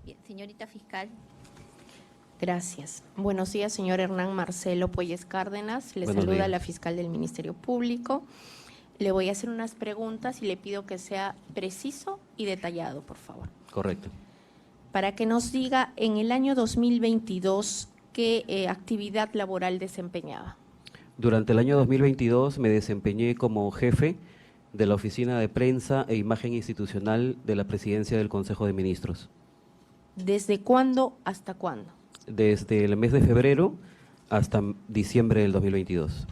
Bien, señorita fiscal. Gracias. Buenos días, señor Hernán Marcelo Puelles Cárdenas. Le Buenos saluda días. la fiscal del Ministerio Público. Le voy a hacer unas preguntas y le pido que sea preciso y detallado, por favor. Correcto. Para que nos diga, en el año 2022, ¿qué actividad laboral desempeñaba? Durante el año 2022 me desempeñé como jefe de la Oficina de Prensa e Imagen Institucional de la Presidencia del Consejo de Ministros. ¿Desde cuándo hasta cuándo? Desde el mes de febrero hasta diciembre del 2022.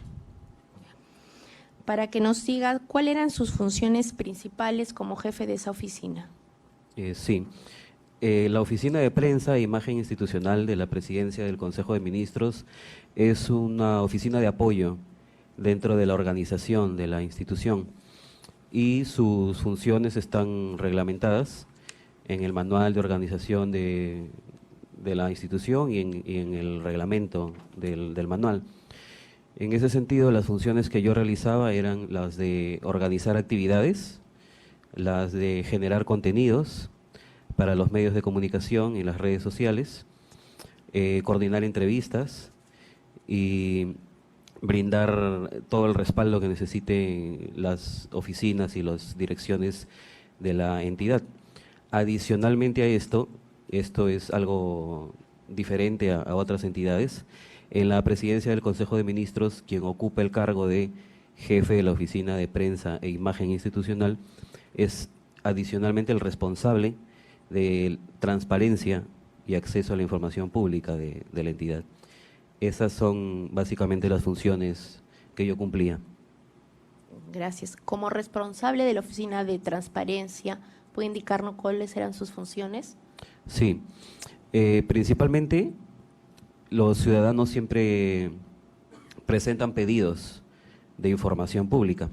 Para que nos diga, ¿cuáles eran sus funciones principales como jefe de esa oficina? Sí. La Oficina de Prensa e Imagen Institucional de la Presidencia del Consejo de Ministros es una oficina de apoyo dentro de la organización de la institución y sus funciones están reglamentadas en el manual de organización de la institución y en el reglamento del manual. En ese sentido, las funciones que yo realizaba eran las de organizar actividades, las de generar contenidos para los medios de comunicación y las redes sociales, coordinar entrevistas y brindar todo el respaldo que necesiten las oficinas y las direcciones de la entidad. Adicionalmente a esto es algo diferente a otras entidades. En la presidencia del Consejo de Ministros, quien ocupa el cargo de jefe de la Oficina de Prensa e Imagen Institucional es adicionalmente el responsable de transparencia y acceso a la información pública de la entidad. Esas son básicamente las funciones que yo cumplía. Gracias. Como responsable de la Oficina de Transparencia, ¿puede indicarnos cuáles eran sus funciones? Sí, principalmente los ciudadanos siempre presentan pedidos de información pública.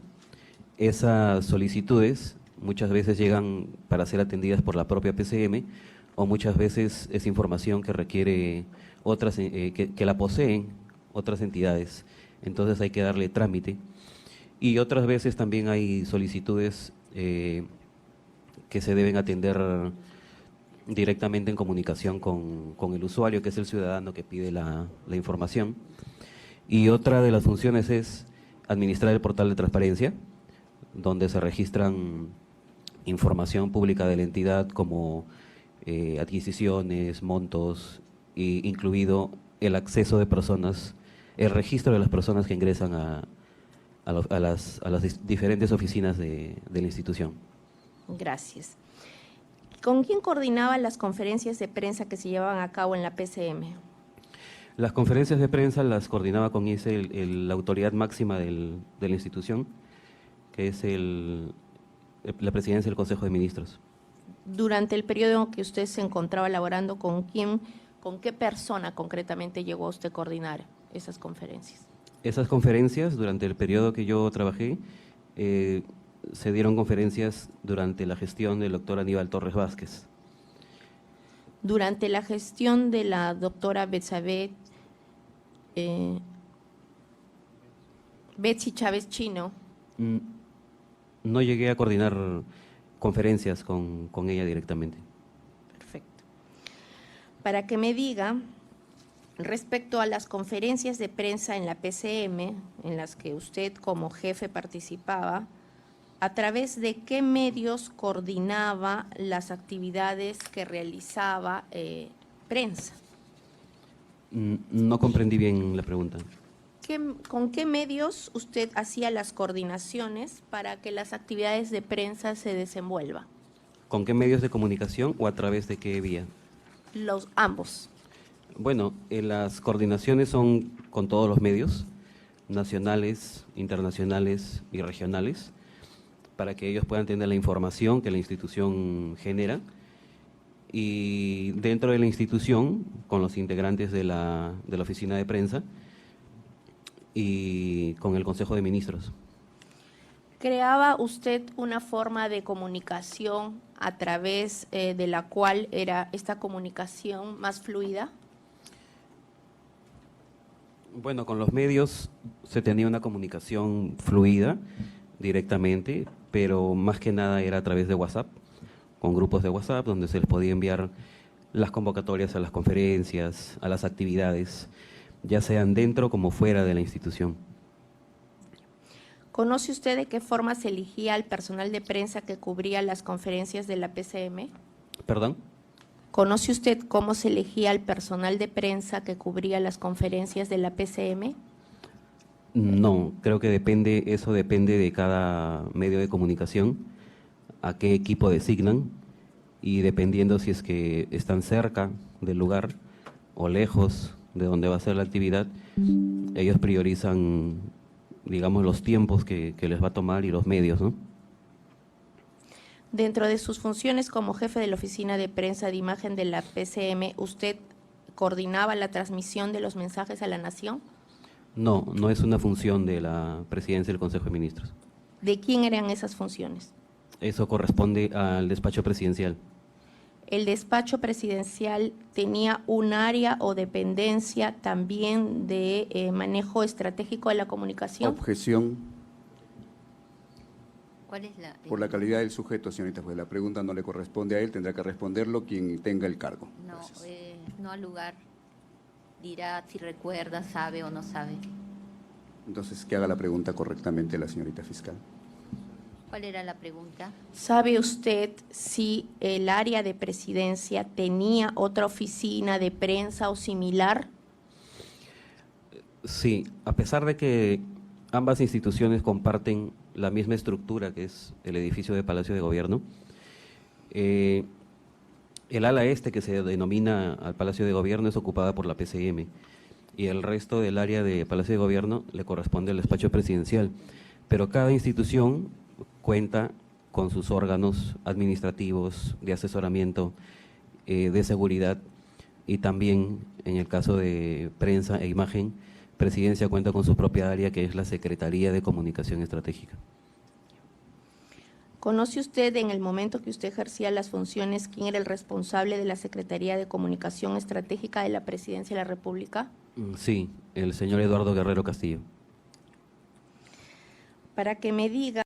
Esas solicitudes muchas veces llegan para ser atendidas por la propia PCM o muchas veces es información que requiere otras, que la poseen otras entidades, entonces hay que darle trámite. Y otras veces también hay solicitudes que se deben atender directamente en comunicación con el usuario, que es el ciudadano que pide la información. Y otra de las funciones es administrar el portal de transparencia, donde se registran información pública de la entidad como adquisiciones, montos, incluido el acceso de personas, el registro de las personas que ingresan a las diferentes oficinas de la institución. Gracias. ¿Con quién coordinaba las conferencias de prensa que se llevaban a cabo en la PCM? Las conferencias de prensa las coordinaba con la autoridad máxima de la institución, que es la presidencia del Consejo de Ministros. Durante el periodo en que usted se encontraba laborando, ¿con qué persona concretamente llegó usted a coordinar esas conferencias? Esas conferencias, durante el periodo que yo trabajé, se dieron conferencias durante la gestión del doctor Aníbal Torres Vázquez. Durante la gestión de la doctora Betsy Chávez Chino. No llegué a coordinar conferencias con ella directamente. Perfecto. Para que me diga, respecto a las conferencias de prensa en la PCM, en las que usted como jefe participaba, ¿a través de qué medios coordinaba las actividades que realizaba prensa? No comprendí bien la pregunta. ¿Con qué medios usted hacía las coordinaciones para que las actividades de prensa se desenvuelvan? ¿Con qué medios de comunicación o a través de qué vía? Ambos. Bueno, las coordinaciones son con todos los medios, nacionales, internacionales y regionales, para que ellos puedan tener la información que la institución genera. Y dentro de la institución, con los integrantes de la oficina de prensa y con el Consejo de Ministros. ¿Creaba usted una forma de comunicación a través de la cual era esta comunicación más fluida? Bueno, con los medios se tenía una comunicación fluida directamente, pero más que nada era a través de WhatsApp, con grupos de WhatsApp donde se les podía enviar las convocatorias a las conferencias, a las actividades, ya sean dentro como fuera de la institución. ¿Conoce usted de qué forma se elegía al personal de prensa que cubría las conferencias de la PCM? ¿Perdón? ¿Conoce usted cómo se elegía al personal de prensa que cubría las conferencias de la PCM? No, creo que eso depende de cada medio de comunicación, a qué equipo designan y dependiendo si es que están cerca del lugar o lejos de donde va a ser la actividad, ellos priorizan, digamos, los tiempos que les va a tomar y los medios, ¿no? Dentro de sus funciones como jefe de la oficina de prensa de imagen de la PCM, ¿usted coordinaba la transmisión de los mensajes a la nación? No, no es una función de la presidencia del Consejo de Ministros. ¿De quién eran esas funciones? Eso corresponde al despacho presidencial. ¿El despacho presidencial tenía un área o dependencia también de manejo estratégico de la comunicación? Objeción. ¿Cuál es la? Por la calidad del sujeto, señorita juez. La pregunta no le corresponde a él, tendrá que responderlo quien tenga el cargo. No, Gracias. no al lugar. Dirá si recuerda, sabe o no sabe. Entonces, que haga la pregunta correctamente la señorita fiscal. ¿Cuál era la pregunta? ¿Sabe usted si el área de presidencia tenía otra oficina de prensa o similar? Sí, a pesar de que ambas instituciones comparten la misma estructura, que es el edificio de Palacio de Gobierno, el ala este, que se denomina al Palacio de Gobierno, es ocupada por la PCM y el resto del área de Palacio de Gobierno le corresponde al despacho presidencial. Pero cada institución cuenta con sus órganos administrativos, de asesoramiento, de seguridad y también, en el caso de prensa e imagen, Presidencia cuenta con su propia área, que es la Secretaría de Comunicación Estratégica. ¿Conoce usted en el momento que usted ejercía las funciones quién era el responsable de la Secretaría de Comunicación Estratégica de la Presidencia de la República? Sí, el señor Eduardo Guerrero Castillo. Para que me diga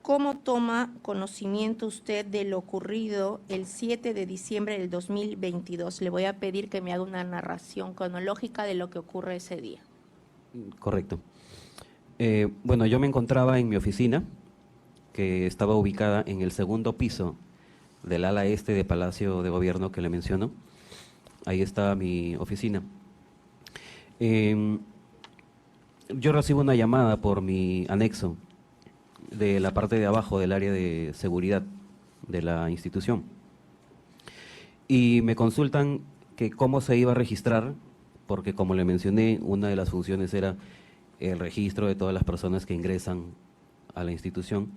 cómo toma conocimiento usted de lo ocurrido el 7 de diciembre del 2022. Le voy a pedir que me haga una narración cronológica de lo que ocurre ese día. Correcto. Bueno, yo me encontraba en mi oficina, que estaba ubicada en el segundo piso del ala este de Palacio de Gobierno que le menciono. Ahí estaba mi oficina. Yo recibo una llamada por mi anexo de la parte de abajo del área de seguridad de la institución. Y me consultan que cómo se iba a registrar, porque como le mencioné, una de las funciones era el registro de todas las personas que ingresan a la institución.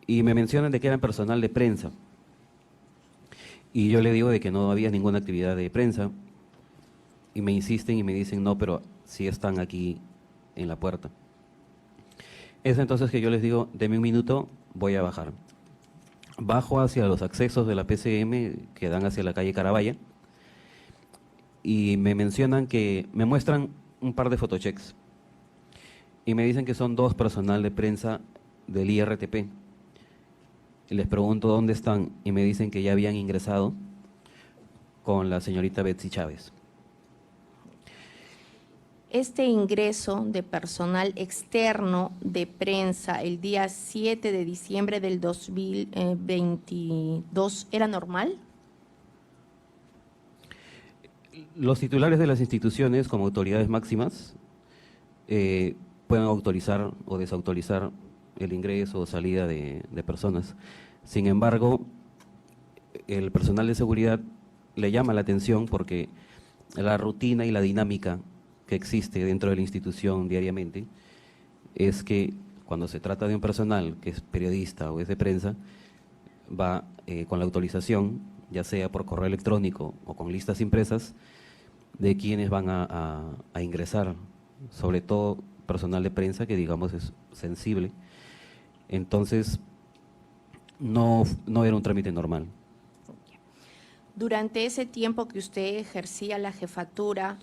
Y me mencionan de que eran personal de prensa. Y yo le digo de que no había ninguna actividad de prensa. Y me insisten y me dicen, no, pero sí están aquí en la puerta. Es entonces que yo les digo, deme un minuto, voy a bajar. Bajo hacia los accesos de la PCM que dan hacia la calle Carabaya y me mencionan que, me muestran un par de photochecks y me dicen que son dos personal de prensa del IRTP. Y les pregunto dónde están y me dicen que ya habían ingresado con la señorita Betsy Chávez. Este ingreso de personal externo de prensa el día 7 de diciembre del 2022, ¿era normal? Los titulares de las instituciones, como autoridades máximas, pueden autorizar o desautorizar el ingreso o salida de personas. Sin embargo, el personal de seguridad le llama la atención porque la rutina y la dinámica que existe dentro de la institución diariamente es que cuando se trata de un personal que es periodista o es de prensa, va con la autorización, ya sea por correo electrónico o con listas impresas, de quienes van a ingresar, sobre todo personal de prensa que digamos es sensible. Entonces, no era un trámite normal. Durante ese tiempo que usted ejercía la jefatura,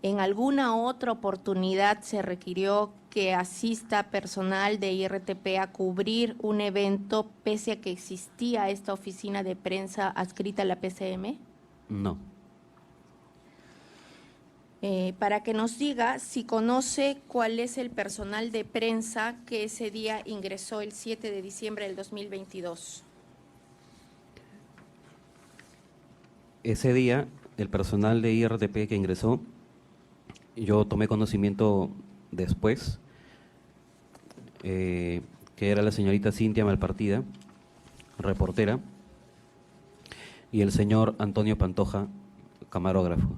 ¿En alguna otra oportunidad se requirió que asista personal de IRTP a cubrir un evento pese a que existía esta oficina de prensa adscrita a la PCM? No. Para que nos diga si conoce cuál es el personal de prensa que ese día ingresó el 7 de diciembre del 2022. Ese día, el personal de IRTP que ingresó, yo tomé conocimiento después, que era la señorita Cintia Malpartida, reportera, y el señor Antonio Pantoja, camarógrafo.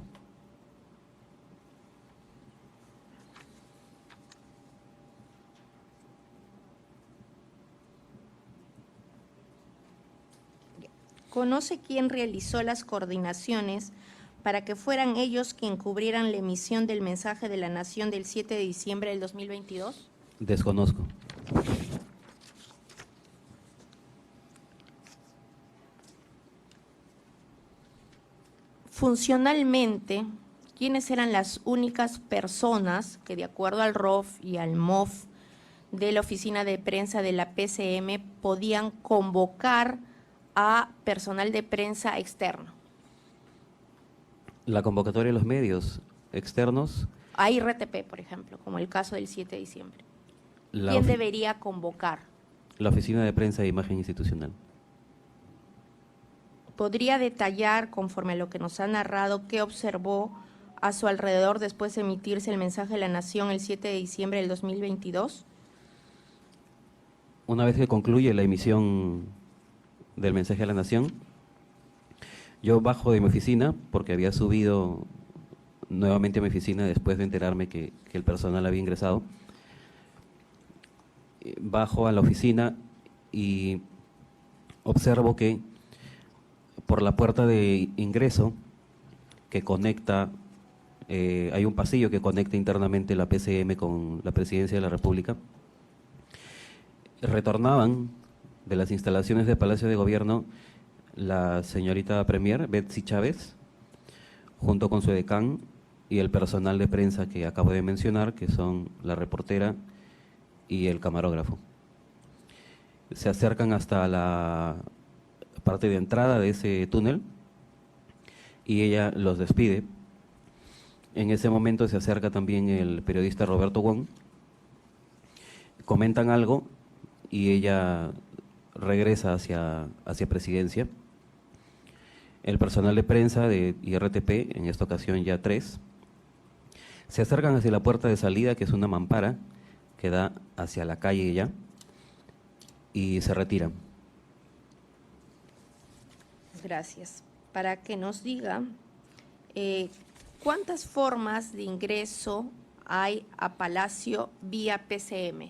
¿Conoce quién realizó las coordinaciones para que fueran ellos quien cubrieran la emisión del mensaje de la Nación del 7 de diciembre del 2022? Desconozco. Funcionalmente, ¿quiénes eran las únicas personas que, de acuerdo al ROF y al MOF de la oficina de prensa de la PCM, podían convocar a personal de prensa externo? La convocatoria de los medios externos, A IRTP, por ejemplo, como el caso del 7 de diciembre. la, ¿Quién ofi- debería convocar? la Oficina de Prensa e Imagen Institucional. ¿Podría detallar, conforme a lo que nos ha narrado, qué observó a su alrededor después de emitirse el mensaje de la Nación el 7 de diciembre del 2022? Una vez que concluye la emisión del mensaje a la Nación, yo bajo de mi oficina, porque había subido nuevamente a mi oficina después de enterarme que el personal había ingresado. Bajo a la oficina y observo que por la puerta de ingreso que conecta, hay un pasillo que conecta internamente la PCM con la Presidencia de la República, retornaban de las instalaciones del Palacio de Gobierno la señorita Premier, Betsy Chávez, junto con su edecán y el personal de prensa que acabo de mencionar, que son la reportera y el camarógrafo. Se acercan hasta la parte de entrada de ese túnel y ella los despide. En ese momento se acerca también el periodista Roberto Wong, comentan algo y ella regresa hacia Presidencia. El personal de prensa de IRTP, en esta ocasión ya 3, se acercan hacia la puerta de salida, que es una mampara que da hacia la calle ya, y se retiran. Gracias. Para que nos diga cuántas formas de ingreso hay a Palacio vía PCM.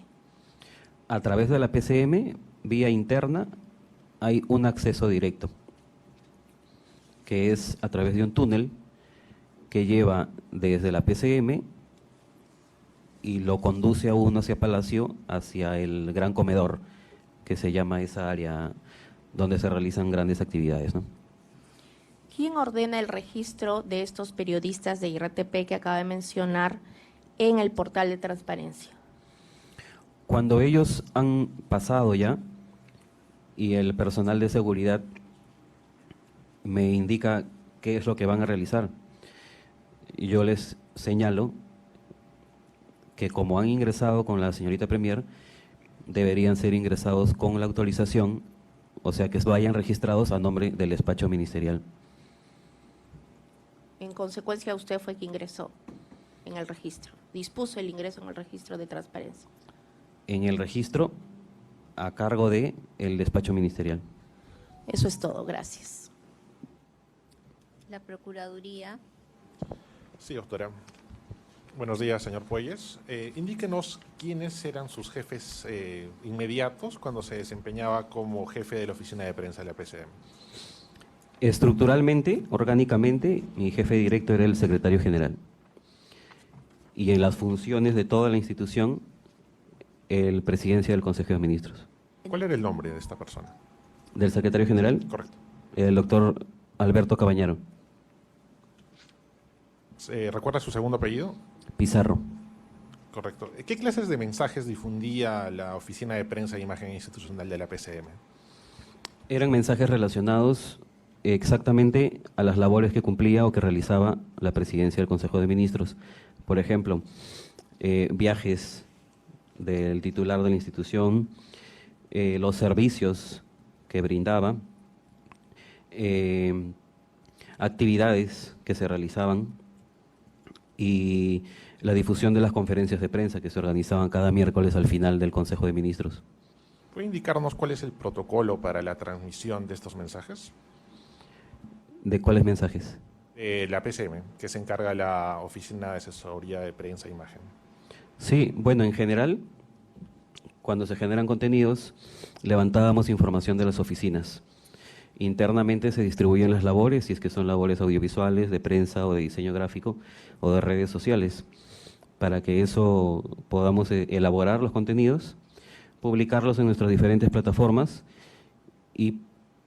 A través de la PCM, vía interna, hay un acceso directo, que es a través de un túnel que lleva desde la PCM y lo conduce a uno hacia Palacio, hacia el gran comedor, que se llama esa área donde se realizan grandes actividades, ¿no? ¿Quién ordena el registro de estos periodistas de IRTP que acaba de mencionar en el portal de transparencia? Cuando ellos han pasado ya y el personal de seguridad me indica qué es lo que van a realizar, y yo les señalo que como han ingresado con la señorita Premier, deberían ser ingresados con la autorización, o sea que vayan registrados a nombre del despacho ministerial. En consecuencia, usted fue quien ingresó en el registro, dispuso el ingreso en el registro de transparencia. En el registro a cargo de el despacho ministerial. Eso es todo, gracias. La Procuraduría. Sí, doctora. Buenos días, señor Puelles. Indíquenos quiénes eran sus jefes inmediatos cuando se desempeñaba como jefe de la oficina de prensa de la PCM. Estructuralmente, orgánicamente, mi jefe directo era el secretario general. Y en las funciones de toda la institución, el presidencia del Consejo de Ministros. ¿Cuál era el nombre de esta persona? Del secretario general, Correcto. el doctor Alberto Cabañaro. ¿Recuerda su segundo apellido? Pizarro. Correcto. ¿Qué clases de mensajes difundía la Oficina de Prensa e Imagen Institucional de la PCM? Eran mensajes relacionados exactamente a las labores que cumplía o que realizaba la presidencia del Consejo de Ministros. Por ejemplo, viajes del titular de la institución, los servicios que brindaba, actividades que se realizaban y la difusión de las conferencias de prensa que se organizaban cada miércoles al final del Consejo de Ministros. ¿Puede indicarnos cuál es el protocolo para la transmisión de estos mensajes? ¿De cuáles mensajes? La PCM, que se encarga la Oficina de Asesoría de Prensa e Imagen. Sí, bueno, en general, cuando se generan contenidos, levantábamos información de las oficinas. Internamente se distribuyen las labores, si es que son labores audiovisuales, de prensa o de diseño gráfico o de redes sociales, para que eso podamos elaborar los contenidos, publicarlos en nuestras diferentes plataformas y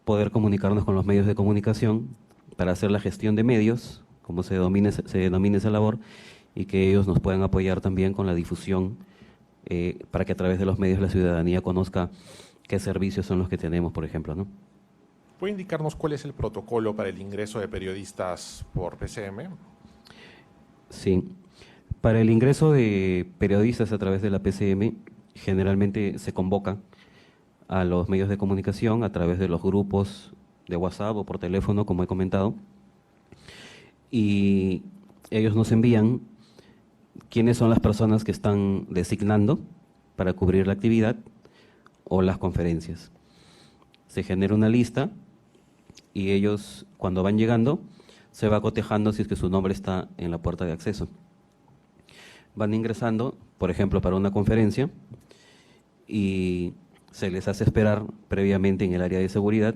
poder comunicarnos con los medios de comunicación para hacer la gestión de medios, como se denomina esa labor, y que ellos nos puedan apoyar también con la difusión para que a través de los medios la ciudadanía conozca qué servicios son los que tenemos, por ejemplo, ¿no? ¿Puede indicarnos cuál es el protocolo para el ingreso de periodistas por PCM? Sí. Para el ingreso de periodistas a través de la PCM, generalmente se convoca a los medios de comunicación a través de los grupos de WhatsApp o por teléfono, como he comentado, y ellos nos envían quiénes son las personas que están designando para cubrir la actividad o las conferencias. Se genera una lista y ellos, cuando van llegando, se va cotejando si es que su nombre está en la puerta de acceso. Van ingresando, por ejemplo, para una conferencia y se les hace esperar previamente en el área de seguridad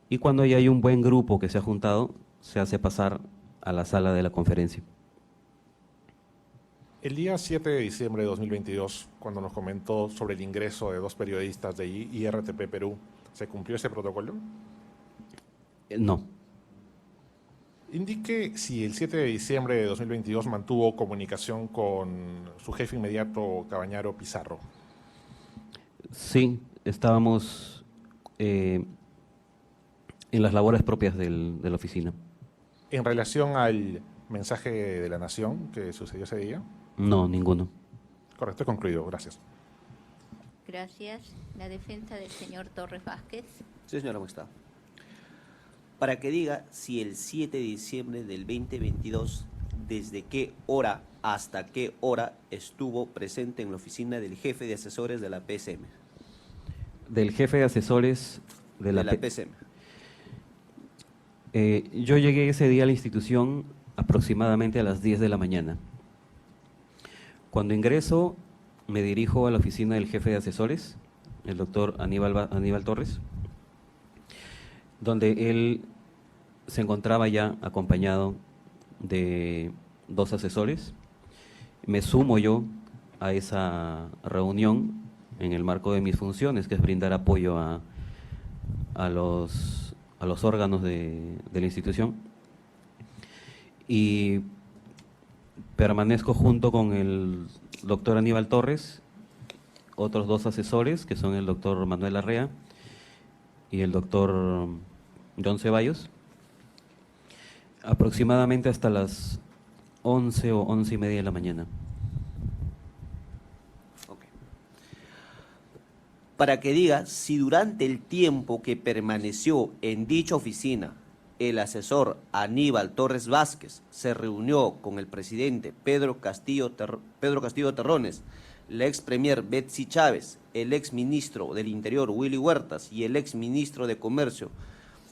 y cuando ya hay un buen grupo que se ha juntado, se hace pasar a la sala de la conferencia. El día 7 de diciembre de 2022, cuando nos comentó sobre el ingreso de 2 periodistas de IRTP Perú, ¿se cumplió ese protocolo? No. Indique si el 7 de diciembre de 2022 mantuvo comunicación con su jefe inmediato, Cabañaro Pizarro. Sí, estábamos en las labores propias de la oficina. En relación al mensaje de la Nación que sucedió ese día. No, ninguno. Correcto, concluido. Gracias. Gracias. La defensa del señor Torres Vázquez. Sí, señora Majestad. Para que diga si el 7 de diciembre del 2022, desde qué hora hasta qué hora estuvo presente en la oficina del jefe de asesores de la PCM. Del jefe de asesores de la PCM. Yo llegué ese día a la institución aproximadamente a las 10 de la mañana. Cuando ingreso, me dirijo a la oficina del jefe de asesores, el doctor Aníbal Torres, donde él se encontraba ya acompañado de 2 asesores. Me sumo yo a esa reunión en el marco de mis funciones, que es brindar apoyo a los órganos de la institución. Y permanezco junto con el doctor Aníbal Torres, otros 2 asesores, que son el doctor Manuel Arrea y el doctor John Ceballos, aproximadamente hasta las 11 o 11:30 de la mañana. Okay. Para que diga si durante el tiempo que permaneció en dicha oficina, el asesor Aníbal Torres Vázquez se reunió con el presidente Pedro Castillo Terrones, la ex premier Betsy Chávez, el ex ministro del Interior Willy Huertas y el ex ministro de Comercio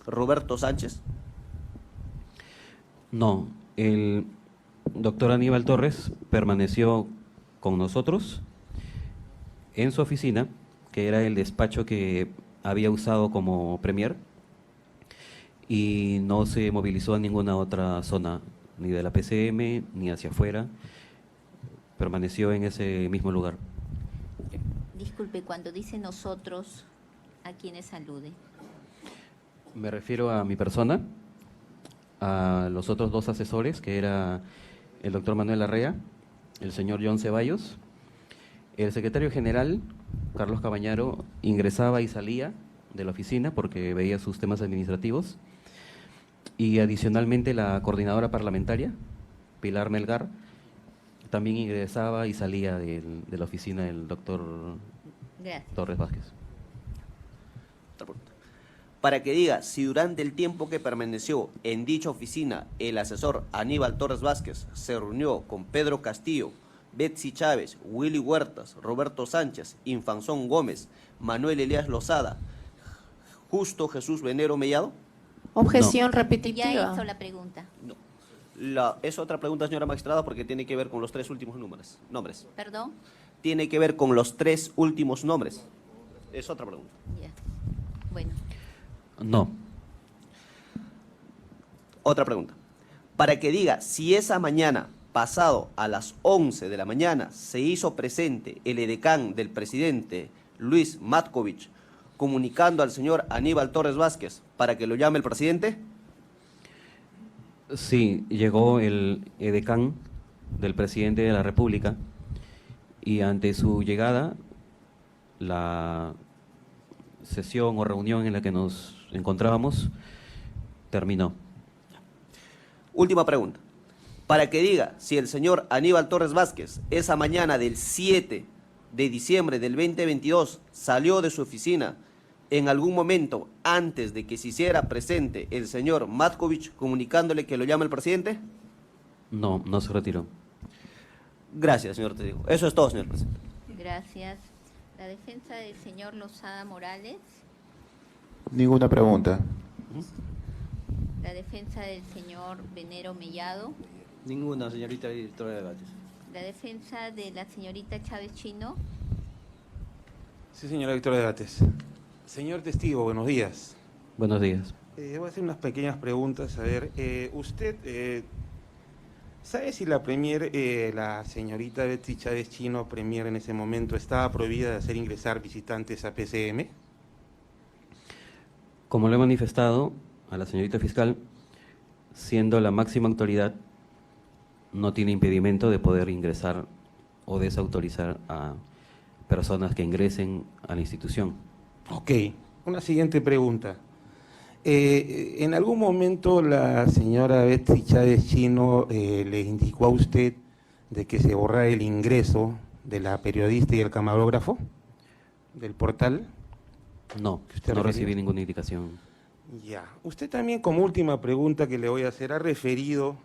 Roberto Sánchez. No, el doctor Aníbal Torres permaneció con nosotros en su oficina, que era el despacho que había usado como premier, y no se movilizó a ninguna otra zona, ni de la PCM, ni hacia afuera. Permaneció en ese mismo lugar. Disculpe, cuando dice nosotros, ¿a quiénes alude? Me refiero a mi persona, a los otros 2 asesores, que era el doctor Manuel Arrea, el señor John Ceballos. El secretario general, Carlos Cabañaro, ingresaba y salía de la oficina porque veía sus temas administrativos. Y adicionalmente la coordinadora parlamentaria, Pilar Melgar, también ingresaba y salía de la oficina del doctor Gracias. Torres Vázquez. Otra pregunta. Para que diga si durante el tiempo que permaneció en dicha oficina el asesor Aníbal Torres Vázquez se reunió con Pedro Castillo, Betsy Chávez, Willy Huertas, Roberto Sánchez, Infanzón Gómez, Manuel Elías Lozada, Justo Jesús Venero Mellado. Objeción Ya repetitiva. hizo la pregunta. No. Es otra pregunta, señora magistrada, porque tiene que ver con los tres últimos nombres. ¿Perdón? Tiene que ver con los tres últimos nombres. Es otra pregunta. Ya. Bueno. No, Otra pregunta. Para que diga si esa mañana, pasado a las 11 de la mañana, se hizo presente el edecán del presidente Luis Matkovich, comunicando al señor Aníbal Torres Vázquez para que lo llame el presidente. sí, llegó el edecán del presidente de la República y ante su llegada, la sesión o reunión en la que nos encontrábamos terminó. Última pregunta. Para que diga si el señor Aníbal Torres Vázquez esa mañana del 7 de diciembre del 2022 salió de su oficina en algún momento antes de que se hiciera presente el señor Matkovich comunicándole que lo llama el presidente. No, no se retiró. Gracias, señor testigo. Eso es todo, señor presidente. Gracias. La defensa del señor Lozada Morales. Ninguna pregunta. La defensa del señor Venero Mellado. Ninguna, señorita directora de debates. La defensa de la señorita Chávez Chino. Sí, señora directora de debates. Señor testigo, buenos días. Buenos días. Voy a hacer unas pequeñas preguntas. A ver, usted sabe si la premier, la señorita Betsy Chávez Chino, premier en ese momento, estaba prohibida de hacer ingresar visitantes a PCM? Como lo he manifestado a la señorita fiscal, siendo la máxima autoridad, no tiene impedimento de poder ingresar o desautorizar a personas que ingresen a la institución. Ok, una siguiente pregunta. ¿En algún momento la señora Betsy Chávez Chino le indicó a usted de que se borrara el ingreso de la periodista y el camarógrafo del portal? No, ¿Que usted no refirió? recibí ninguna indicación. Ya. Usted también, como última pregunta que le voy a hacer, ha referido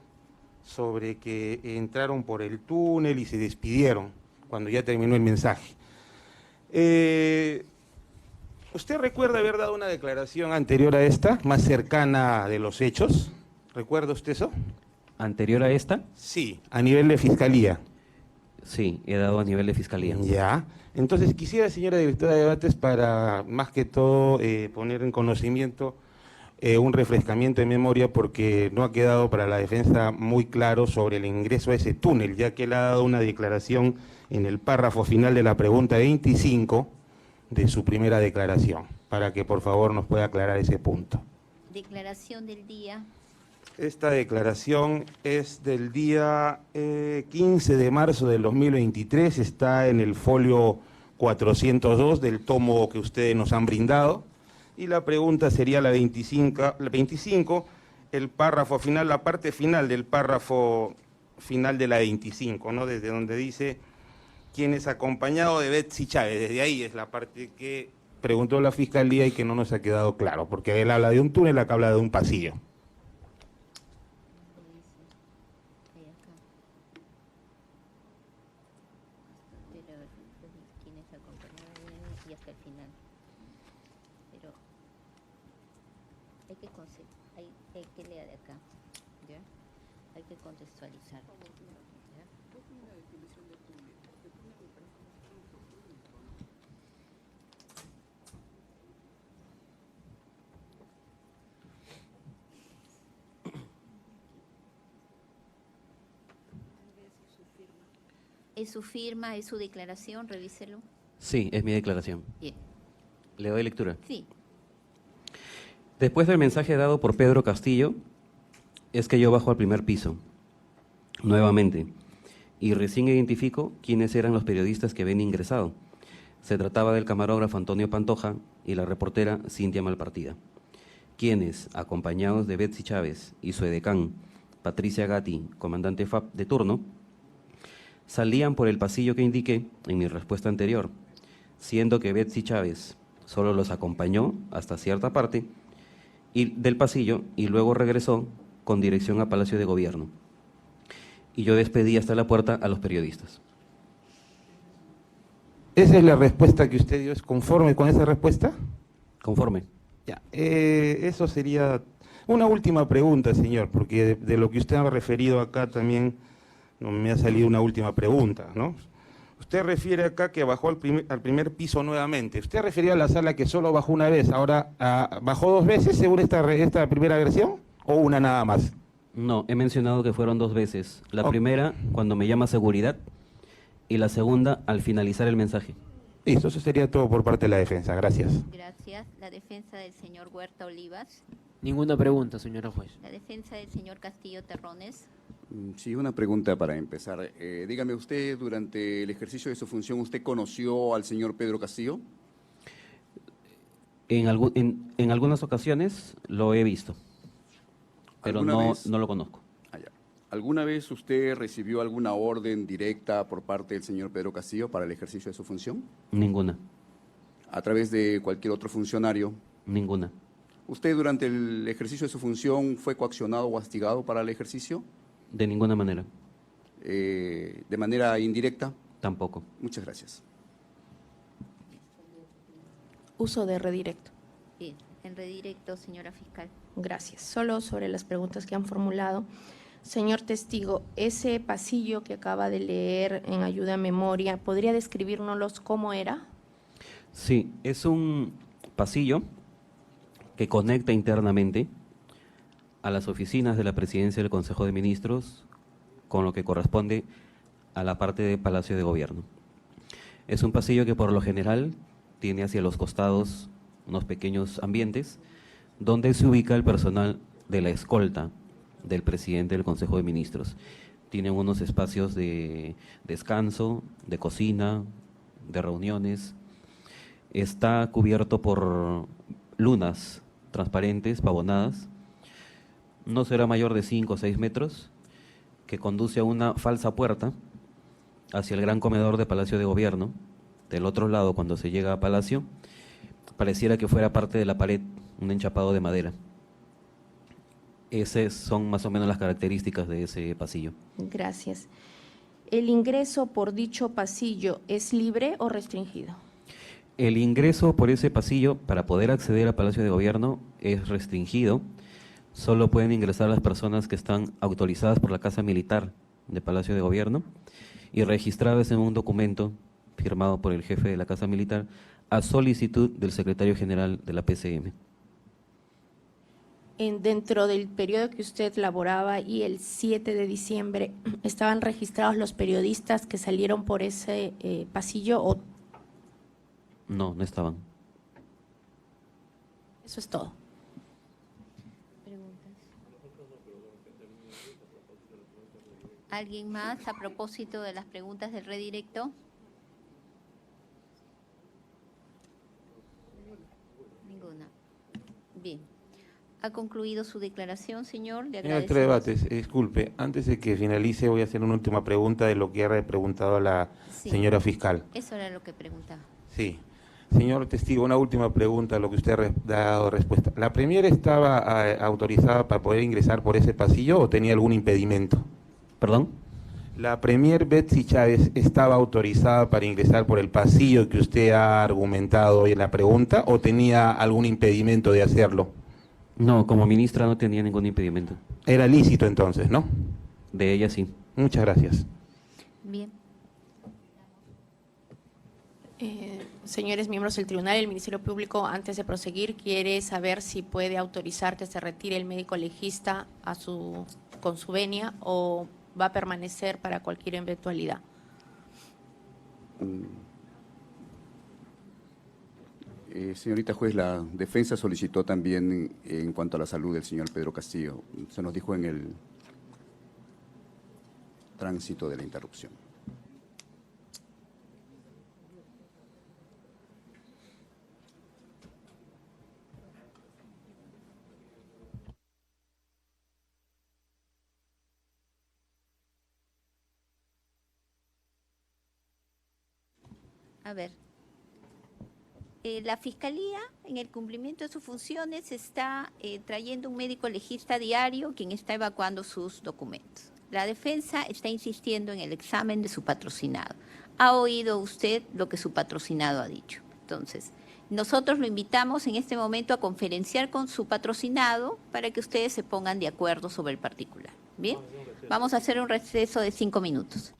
sobre que entraron por el túnel y se despidieron cuando ya terminó el mensaje. ¿Usted recuerda haber dado una declaración anterior a esta, más cercana de los hechos? ¿Recuerda usted eso? ¿Anterior a esta? Sí, a nivel de fiscalía. Sí, he dado a nivel de fiscalía. Ya. Entonces, quisiera, señora directora de debates, para más que todo poner en conocimiento un refrescamiento de memoria, porque no ha quedado para la defensa muy claro sobre el ingreso a ese túnel, ya que él ha dado una declaración en el párrafo final de la pregunta 25 de su primera declaración, para que por favor nos pueda aclarar ese punto. Declaración del día. Esta declaración es del día 15 de marzo del 2023, está en el folio 402 del tomo que ustedes nos han brindado, y la pregunta sería la 25, el párrafo final, la parte final del párrafo final de la 25, ¿no? Desde donde dice, quien es acompañado de Betsy Chávez, desde ahí es la parte que preguntó la Fiscalía y que no nos ha quedado claro, porque él habla de un túnel, acá habla de un pasillo. Quienes acompañaban y hasta el final. Pero hay que leer de acá, ¿ya? Hay que contextualizar. ¿Ya? ¿Es su firma, es su declaración? Revíselo. Sí, es mi declaración. Bien. Le doy lectura. Sí. Después del mensaje dado por Pedro Castillo, es que yo bajo al primer piso. nuevamente, y recién identifico quiénes eran los periodistas que habían ingresado. Se trataba del camarógrafo Antonio Pantoja y la reportera Cintia Malpartida, quienes, acompañados de Betsy Chávez y su edecán, Patricia Gatti, comandante FAP de turno, salían por el pasillo que indiqué en mi respuesta anterior, siendo que Betsy Chávez solo los acompañó hasta cierta parte del pasillo y luego regresó con dirección a Palacio de Gobierno. Y yo despedí hasta la puerta a los periodistas. ¿Esa es la respuesta que usted dio? ¿Es conforme con esa respuesta? Conforme. Ya, eso sería una última pregunta, señor, porque de lo que usted ha referido acá también me ha salido una última pregunta, ¿no? Usted refiere acá que bajó al primer piso nuevamente. ¿Usted refirió a la sala que solo bajó una vez, ahora bajó 2 veces según esta primera versión o una nada más? No, he mencionado que fueron 2 veces. La primera, cuando me llama seguridad, y la segunda, al finalizar el mensaje. Listo, eso sería todo por parte de la defensa. Gracias. Gracias. La defensa del señor Huerta Olivas. Ninguna pregunta, señora juez. La defensa del señor Castillo Terrones. Sí, una pregunta para empezar. Dígame usted, durante el ejercicio de su función, ¿usted conoció al señor Pedro Castillo? En algunas ocasiones lo he visto, pero no lo conozco. ¿Alguna vez usted recibió alguna orden directa por parte del señor Pedro Castillo para el ejercicio de su función? Ninguna. ¿A través de cualquier otro funcionario? Ninguna. ¿Usted durante el ejercicio de su función fue coaccionado o castigado para el ejercicio? De ninguna manera. ¿De manera indirecta? Tampoco. Muchas gracias. Uso de redirecto. Bien, en redirecto, señora fiscal. Gracias. Solo sobre las preguntas que han formulado. Señor testigo, ese pasillo que acaba de leer en ayuda a memoria, ¿podría describirnos cómo era? Sí, es un pasillo que conecta internamente a las oficinas de la Presidencia del Consejo de Ministros con lo que corresponde a la parte de Palacio de Gobierno. Es un pasillo que por lo general tiene hacia los costados unos pequeños ambientes donde se ubica el personal de la escolta del presidente del Consejo de Ministros. Tienen unos espacios de descanso, de cocina, de reuniones. Está cubierto por lunas transparentes, pavonadas. No será mayor de 5 o 6 metros, que conduce a una falsa puerta hacia el gran comedor de Palacio de Gobierno. Del otro lado, cuando se llega a Palacio, pareciera que fuera parte de la pared, un enchapado de madera. Esas son más o menos las características de ese pasillo. Gracias. ¿El ingreso por dicho pasillo es libre o restringido? El ingreso por ese pasillo para poder acceder al Palacio de Gobierno es restringido. Solo pueden ingresar las personas que están autorizadas por la Casa Militar de Palacio de Gobierno y registradas en un documento firmado por el jefe de la Casa Militar a solicitud del secretario general de la PCM. Dentro del periodo que usted laboraba y el 7 de diciembre, ¿estaban registrados los periodistas que salieron por ese pasillo o No, no estaban. eso es todo? Preguntas. ¿Alguien más a propósito de las preguntas del redirecto? Ninguna. Bien. ¿Ha concluido su declaración, señor? Le Señor agradecemos. Debates, disculpe, antes de que finalice voy a hacer una última pregunta de lo que ha preguntado la Sí. señora fiscal. Eso era lo que preguntaba. Sí. Señor testigo, una última pregunta a lo que usted ha dado respuesta. ¿La Premier estaba autorizada para poder ingresar por ese pasillo o tenía algún impedimento? ¿Perdón? ¿La Premier Betsy Chávez estaba autorizada para ingresar por el pasillo que usted ha argumentado hoy en la pregunta o tenía algún impedimento de hacerlo? No, como ministra no tenía ningún impedimento. Era lícito entonces, ¿no? De ella sí. Muchas gracias. Bien. Señores miembros del tribunal, el Ministerio Público, antes de proseguir, quiere saber si puede autorizar que se retire el médico legista con su venia o va a permanecer para cualquier eventualidad. Señorita juez, la defensa solicitó también en cuanto a la salud del señor Pedro Castillo. Se nos dijo en tránsito de la interrupción. A ver, la Fiscalía, en el cumplimiento de sus funciones, está trayendo un médico legista diario quien está evacuando sus documentos. La defensa está insistiendo en el examen de su patrocinado. ¿Ha oído usted lo que su patrocinado ha dicho? Entonces, nosotros lo invitamos en este momento a conferenciar con su patrocinado para que ustedes se pongan de acuerdo sobre el particular. ¿Bien? Vamos a hacer un receso de 5 minutos.